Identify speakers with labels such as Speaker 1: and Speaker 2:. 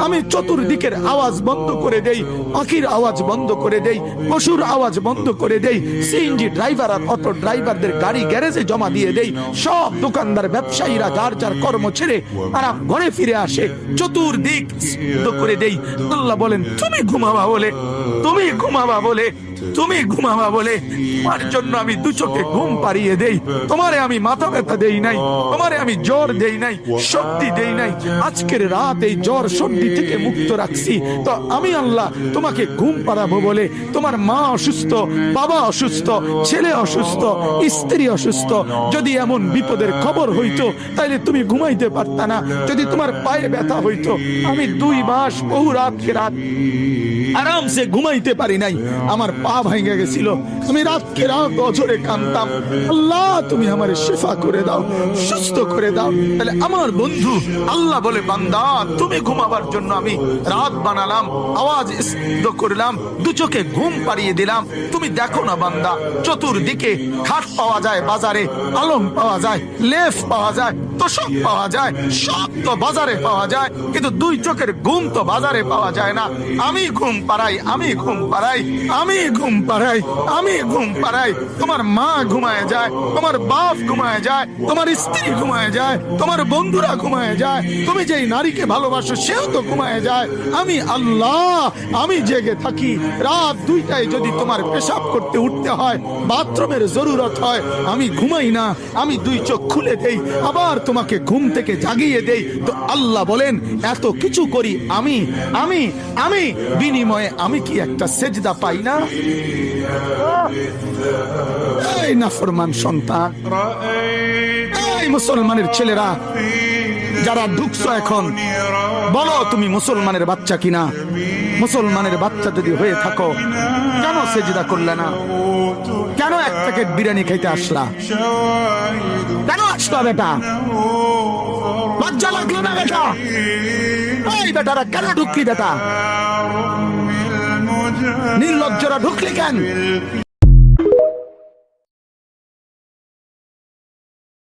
Speaker 1: আমি চতুর্দিকের আওয়াজ বন্ধ করে দেই, পাখির আওয়াজ বন্ধ করে দেই, পশুর আওয়াজ বন্ধ করে দেই, সিএনজি ড্রাইভার আর অটো ড্রাইভারদের গাড়ি গ্যারেজে জমা দিয়ে দেই, সব দোকানদার ব্যবসায়ীরা যার যার কর্ম ছেড়ে তারা ঘরে ফিরে আসে, চতুর্দিক বন্ধ করে দেই। আল্লাহ বলেন তুমি ঘুমাবা বলে, তুমি ঘুমাবা বলে, তুমি ঘুমাবা বলে তোমার জন্য আমি দু চোখে ঘুম পাড়িয়ে দেই। তোমারে আমি মাথা ব্যথা দেই নাই, তোমারে আমি জ্বর দেই নাই, সর্দি দেই নাই। আজকের রাত এই জ্বর সর্দি থেকে মুক্ত রাখছি, তো আমি আল্লাহ তোমাকে ঘুম পাড়াবো বলে। তোমার মা অসুস্থ, বাবা অসুস্থ, ছেলে অসুস্থ, স্ত্রী অসুস্থ, যদি এমন বিপদের খবর হইতো তাইলে তুমি ঘুমাইতে পারতা না। যদি তোমার পায়ে ব্যথা হইতো, আমি 2 মাস বহু রাতকে রাত আরামসে ঘুমাইতে পারি নাই, আমার পা ভেঙে গেছিল, আমি রাতকে রাত অঝরে কাঁদতাম, আল্লাহ তুমি আমার শিফা করে দাও, সুস্থ করে দাও। তাহলে আমার বন্ধু আল্লাহ বলে বান্দা তুমি ঘুমাবার জন্য আমি রাত বানালাম, আওয়াজ স্তব্ধ করলাম, দু চোখে ঘুম পাড়িয়ে দিলাম। তুমি দেখো না বান্দা, চতুর্দিকে খাট পাওয়া যায় বাজারে, আলম পাওয়া যায়, লেফ পাওয়া যায়, তোষক পাওয়া যায়, সব তো বাজারে পাওয়া যায়, কিন্তু 2 চোখের ঘুম তো বাজারে পাওয়া যায় না। আমি ঘুম পাড়াই, আমি ঘুম পাড়াই, আমি ঘুম পাড়াই, আমি ঘুম পাড়াই। তোমার মা ঘুমায় যায়, তোমার বাপ ঘুমায় যায়, তোমার স্ত্রী ঘুমায় যায়, তোমার বন্ধুরা ঘুমায় যায়, তুমি যেই নারীকে ভালোবাসো সেও তো ঘুমায় যায়। আমি আল্লাহ আমি জেগে থাকি। রাত 2টায় যদি তোমার পেশাব করতে উঠতে হয়, বাথরুমের জরুরত হয়, আমি ঘুমাই না, আমি 2 চোখ খুলে দেই, আবার তোমাকে ঘুম থেকে জাগিয়ে দেই। তো আল্লাহ বলেন এত কিছু করি আমি, আমি আমি বিনিময়ে আমি কি একটা সেজদা পাই না? এই নাফরমান সন্তান, এই মুসলমানের ছেলেরা যারা ঢুকছো এখন, বলো তুমি মুসলমানের বাচ্চা কিনা? মুসলমানের বাচ্চা যদি হয়ে থাকো, কেন সেজদা করলে না? কেন 1 প্যাকেট বিরিয়ানি খাইতে আসলা? কেন আসলা বেটা? লজ্জা লাগলো না বেটা? এই বেটারা কেন ঢুকলি বেটা? নির্লজ্জরা ঢুকলি কেন?